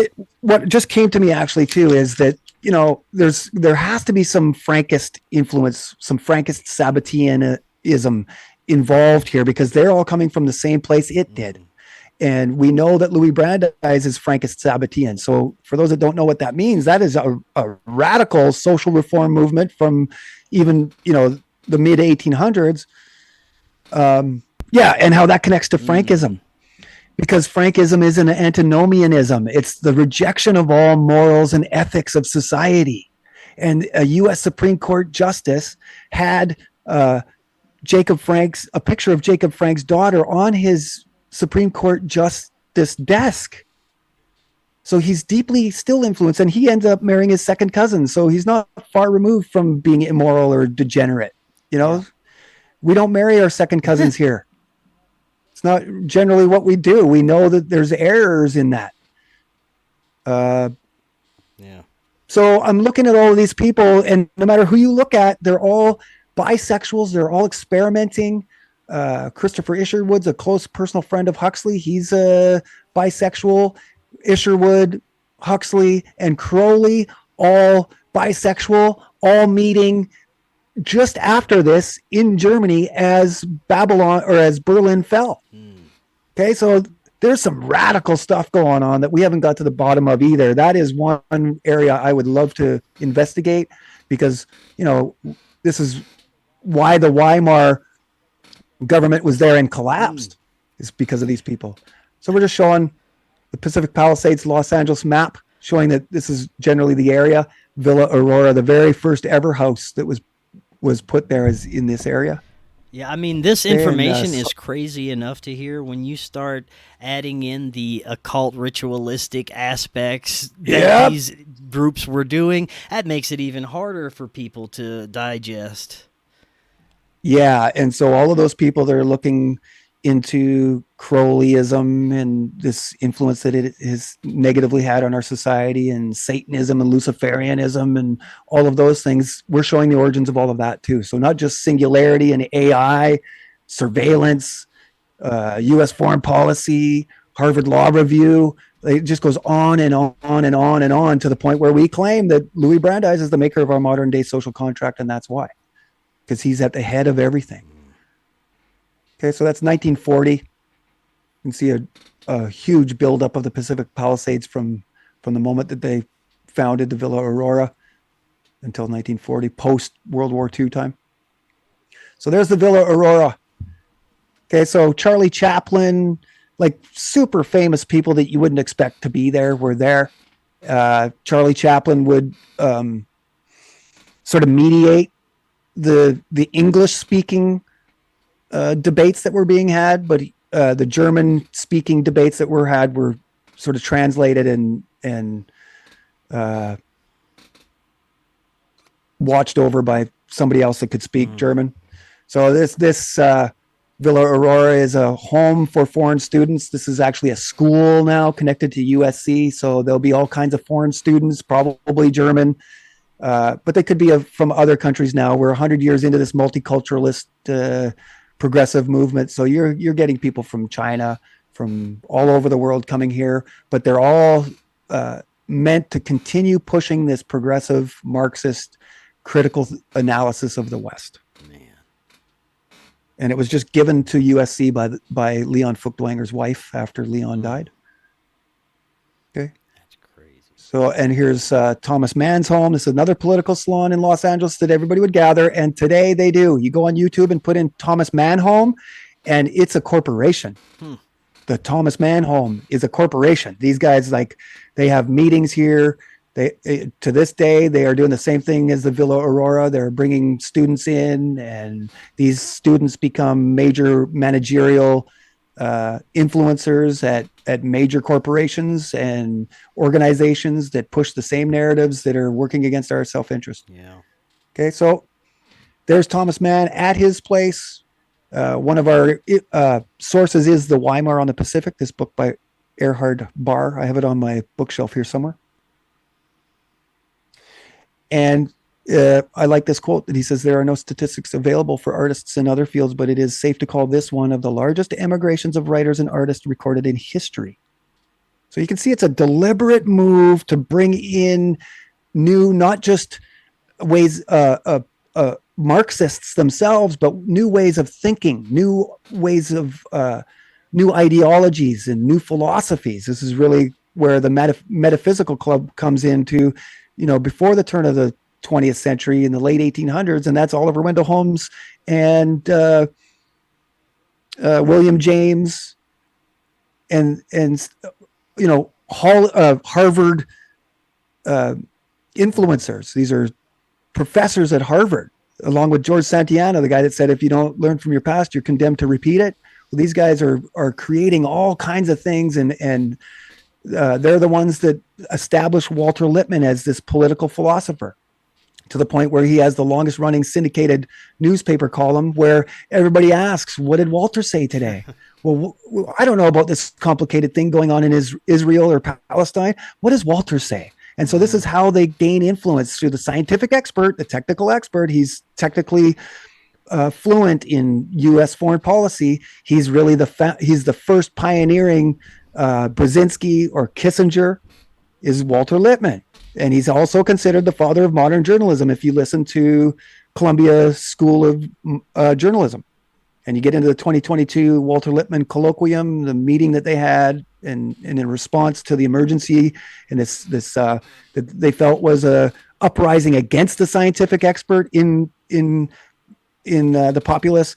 just came to me actually too is that, there has to be some Frankist influence, some Frankist Sabbateanism involved here, because they're all coming from the same place it did. And we know that Louis Brandeis is Frankist Sabbatean. So for those that don't know what that means, that is a radical social reform movement from even, the mid 1800s. And how that connects to Frankism. Because Frankism is an antinomianism. It's the rejection of all morals and ethics of society. And a U.S. Supreme Court justice had a picture of Jacob Frank's daughter on his Supreme Court justice desk. So he's deeply still influenced, and he ends up marrying his second cousin. So he's not far removed from being immoral or degenerate. We don't marry our second cousins here. It's not generally what we do. We know that there's errors in that. So I'm looking at all of these people, and no matter who you look at, they're all bisexuals. They're all experimenting. Christopher Isherwood's a close personal friend of Huxley. He's a bisexual. Isherwood, Huxley, and Crowley, all bisexual, all meeting just after this in Germany as Berlin fell. Okay, so there's some radical stuff going on that we haven't got to the bottom of either. That is one area I would love to investigate, because this is why the Weimar government was there and collapsed is because of these people. So we're just showing the Pacific Palisades, Los Angeles map, showing that this is generally the area. Villa Aurora, the very first ever house that was put there, is in this area. Yeah, I mean, this information is crazy enough to hear. When you start adding in the occult ritualistic aspects that these groups were doing, that makes it even harder for people to digest. Yeah, and so all of those people that are looking into Crowleyism and this influence that it has negatively had on our society, and Satanism and Luciferianism and all of those things, we're showing the origins of all of that too. So not just singularity and AI, surveillance, U.S. foreign policy, Harvard Law Review. It just goes on and on and on and on to the point where we claim that Louis Brandeis is the maker of our modern day social contract, and that's why. Because he's at the head of everything. Okay, so that's 1940. You can see a huge buildup of the Pacific Palisades from the moment that they founded the Villa Aurora until 1940, post World War II time. So there's the Villa Aurora. Okay, so Charlie Chaplin, like super famous people that you wouldn't expect to be there, were there. Charlie Chaplin would sort of mediate the English speaking debates that were being had, but the German speaking debates that were had were sort of translated and watched over by somebody else that could speak German. So this Villa Aurora is a home for foreign students. This is actually a school now connected to USC, so there'll be all kinds of foreign students, probably German. But they could be from other countries now. We're 100 years into this multiculturalist progressive movement. So you're getting people from China, from all over the world coming here, but they're all meant to continue pushing this progressive Marxist critical analysis of the West. Man. And it was just given to USC by Leon Feuchtwanger's wife after Leon died. Okay. So, and here's Thomas Mann's home. This is another political salon in Los Angeles that everybody would gather. And today they do. You go on YouTube and put in Thomas Mann home, and it's a corporation. The Thomas Mann home is a corporation. These guys, like, they have meetings here. To this day, they are doing the same thing as the Villa Aurora. They're bringing students in, and these students become major managerial influencers at major corporations and organizations that push the same narratives that are working against our self-interest. Yeah. Okay. So there's Thomas Mann at his place. One of our sources is The Weimar on the Pacific, this book by Erhard Barr. I have it on my bookshelf here somewhere. And I like this quote that he says, "There are no statistics available for artists in other fields, but it is safe to call this one of the largest emigrations of writers and artists recorded in history." So you can see it's a deliberate move to bring in new, not just ways, Marxists themselves, but new ways of thinking, new ways of, new ideologies and new philosophies. This is really where the metaphysical club comes into, before the turn of the 20th century in the late 1800s, and that's Oliver Wendell Holmes and William James and Harvard influencers. These are professors at Harvard, along with George Santayana, the guy that said, if you don't learn from your past, you're condemned to repeat it. Well, these guys are creating all kinds of things, and they're the ones that established Walter Lippmann as this political philosopher, to the point where he has the longest running syndicated newspaper column where everybody asks, what did Walter say today? Well, I don't know about this complicated thing going on in Israel or Palestine. What does Walter say? And so this is how they gain influence, through the scientific expert, the technical expert. He's technically fluent in U.S. foreign policy. He's really he's the first pioneering Brzezinski or Kissinger is Walter Lippmann. And he's also considered the father of modern journalism if you listen to Columbia School of Journalism. And you get into the 2022 Walter Lippmann colloquium, the meeting that they had, and in response to the emergency and this that they felt was a uprising against the scientific expert in the populace,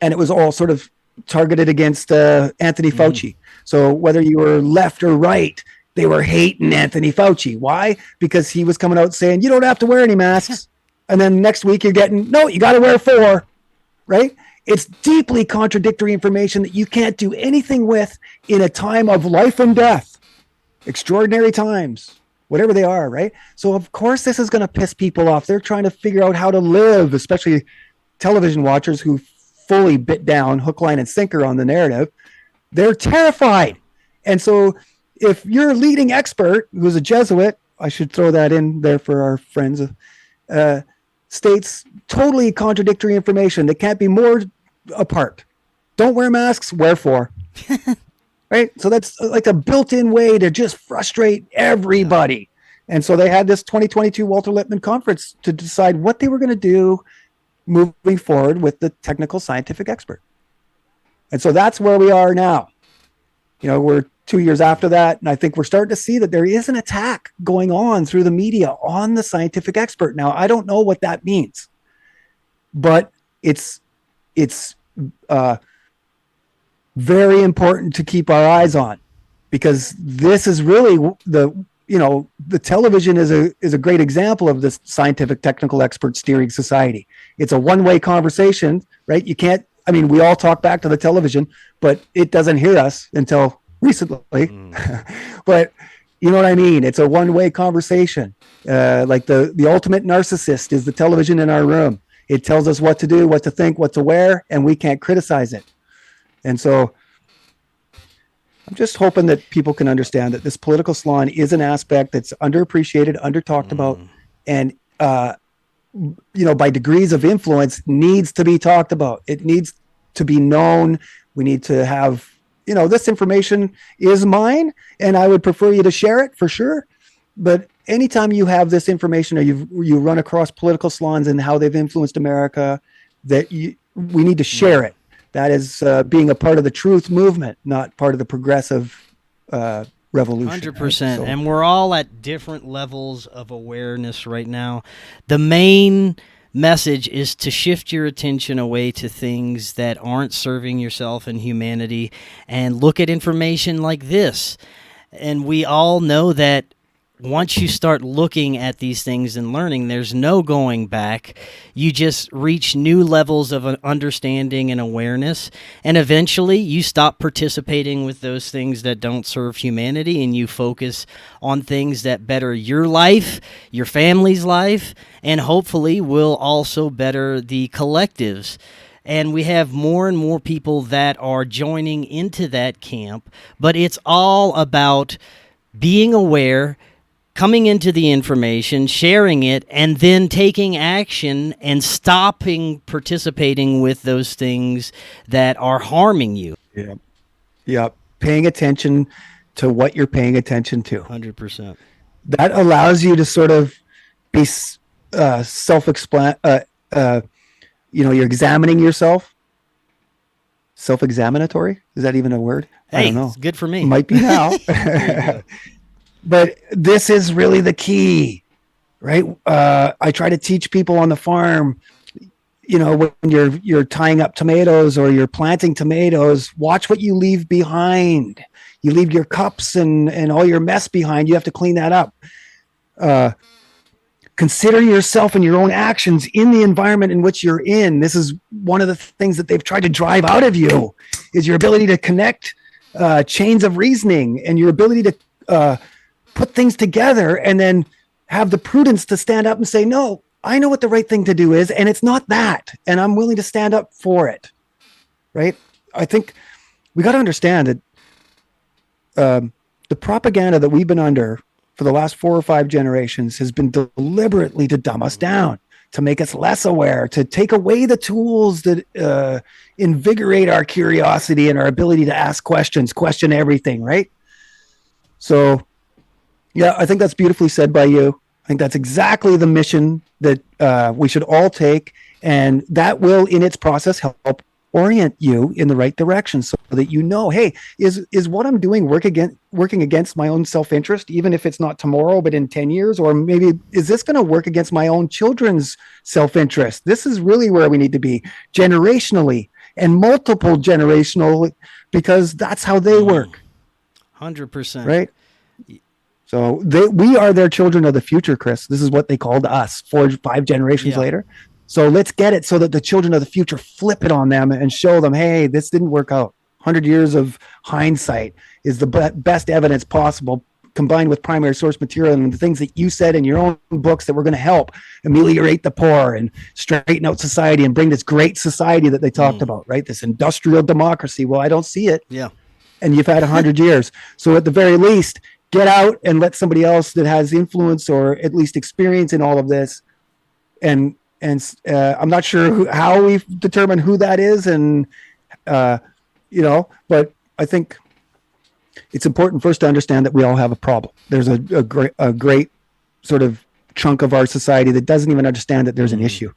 and it was all sort of targeted against Anthony Fauci. So whether you were left or right, they were hating Anthony Fauci. Why? Because he was coming out saying, you don't have to wear any masks. And then next week you're getting, no, you got to wear 4, right? It's deeply contradictory information that you can't do anything with in a time of life and death, extraordinary times, whatever they are, right? So of course this is going to piss people off. They're trying to figure out how to live, especially television watchers who fully bit down hook, line, and sinker on the narrative. They're terrified. And so if your leading expert, who's a Jesuit, I should throw that in there for our friends, states totally contradictory information that can't be more apart. Don't wear masks, wear 4. Right? So that's like a built-in way to just frustrate everybody. And so they had this 2022 Walter Lippmann conference to decide what they were going to do moving forward with the technical scientific expert. And so that's where we are now. We're 2 years after that, and I think we're starting to see that there is an attack going on through the media on the scientific expert. Now, I don't know what that means, but it's very important to keep our eyes on, because this is really the television is a great example of this scientific technical expert steering society. It's a one-way conversation, right? You can't, we all talk back to the television, but it doesn't hear us until recently. But you know what I mean? It's a one-way conversation. Like the ultimate narcissist is the television in our room. It tells us what to do, what to think, what to wear, and we can't criticize it. And so I'm just hoping that people can understand that this political salon is an aspect that's underappreciated, under-talked about, and by degrees of influence needs to be talked about. It needs to be known. We need to have, this information is mine, and I would prefer you to share it for sure. But anytime you have this information, or you run across political salons and how they've influenced America, we need to share it. That is being a part of the truth movement, not part of the progressive revolution. 100%. Right? So, and we're all at different levels of awareness right now. The main message is to shift your attention away to things that aren't serving yourself and humanity, and look at information like this. And we all know that once you start looking at these things and learning, there's no going back. You just reach new levels of understanding and awareness, and eventually you stop participating with those things that don't serve humanity, and you focus on things that better your life, your family's life, and hopefully will also better the collectives. And we have more and more people that are joining into that camp, but it's all about being aware, coming into the information, sharing it, and then taking action and stopping participating with those things that are harming you. Yeah. Paying attention to what you're paying attention to. 100%. That allows you to sort of be self-explanatory. You're examining yourself. Self-examinatory? Is that even a word? I don't know. It's good for me. Might be now. But this is really the key, right? I try to teach people on the farm, when you're tying up tomatoes or you're planting tomatoes, watch what you leave behind. You leave your cups and all your mess behind. You have to clean that up. Consider yourself and your own actions in the environment in which you're in. This is one of the things that they've tried to drive out of you, is your ability to connect chains of reasoning, and your ability to put things together, and then have the prudence to stand up and say, no, I know what the right thing to do is, and it's not that, and I'm willing to stand up for it. Right? I think we got to understand that the propaganda that we've been under for the last 4 or 5 generations has been deliberately to dumb us down, to make us less aware, to take away the tools that invigorate our curiosity and our ability to ask questions, question everything, right? So, yeah, I think that's beautifully said by you. I think that's exactly the mission that we should all take, and that will, in its process, help orient you in the right direction so that you know, hey, is what I'm doing working against my own self-interest, even if it's not tomorrow, but in 10 years? Or maybe is this going to work against my own children's self-interest? This is really where we need to be generationally and multiple generational, because that's how they work. 100%. Right? So we are their children of the future, Chris. This is what they called us 4 or 5 generations later. So let's get it so that the children of the future flip it on them and show them, hey, this didn't work out. 100 years of hindsight is the best evidence possible, combined with primary source material and the things that you said in your own books that were going to help ameliorate the poor and straighten out society and bring this great society that they talked about, right? This industrial democracy. Well, I don't see it. Yeah. And you've had 100 years. So at the very least, get out and let somebody else that has influence or at least experience in all of this. And I'm not sure how we determine who that is, and but I think it's important first to understand that we all have a problem. There's a great sort of chunk of our society that doesn't even understand that there's an issue,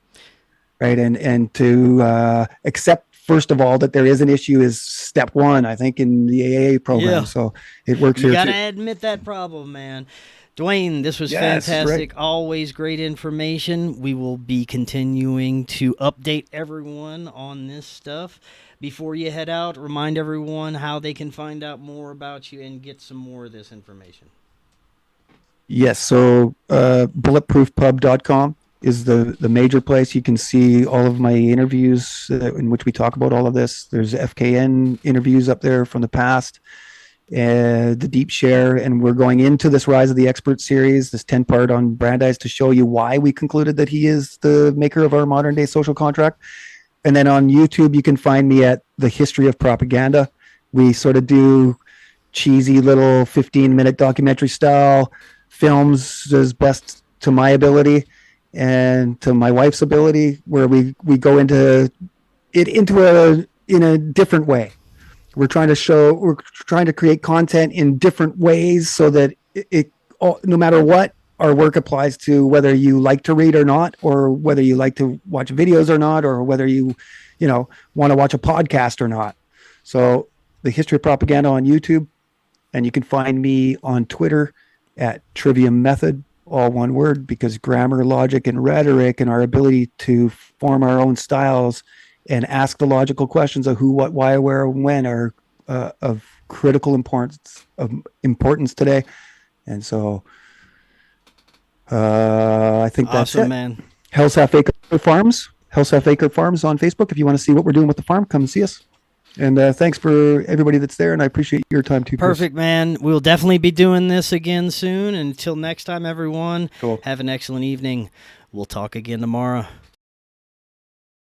right? And to accept first of all that there is an issue is step one, I think, in the AA program. Yeah. So it works here. You got to admit that problem, man. Duane, this was fantastic. Right. Always great information. We will be continuing to update everyone on this stuff. Before you head out, remind everyone how they can find out more about you and get some more of this information. Yes, so bulletproofpub.com is the major place. You can see all of my interviews in which we talk about all of this. There's FKN interviews up there from the past. The deep share, and we're going into this Rise of the Expert series, this 10-part on Brandeis, to show you why we concluded that he is the maker of our modern day social contract. And then on YouTube, you can find me at The History of Propaganda. We sort of do cheesy little 15-minute documentary style films as best to my ability and to my wife's ability, where we go into it in a different way. We're trying to create content in different ways so that it no matter what, our work applies to whether you like to read or not, or whether you like to watch videos or not, or whether you want to watch a podcast or not. So The History of Propaganda on YouTube, and you can find me on Twitter at Trivium Method, all one word, because grammar, logic, and rhetoric and our ability to form our own styles and ask the logical questions of who, what, why, where, and when are of critical importance today. And so I think that's awesome, it. Man. Hell's Half Acre Farms on Facebook. If you want to see what we're doing with the farm, come and see us. And thanks for everybody that's there, and I appreciate your time too, Chris. Perfect, man. We'll definitely be doing this again soon. And until next time, everyone, cool. Have an excellent evening. We'll talk again tomorrow.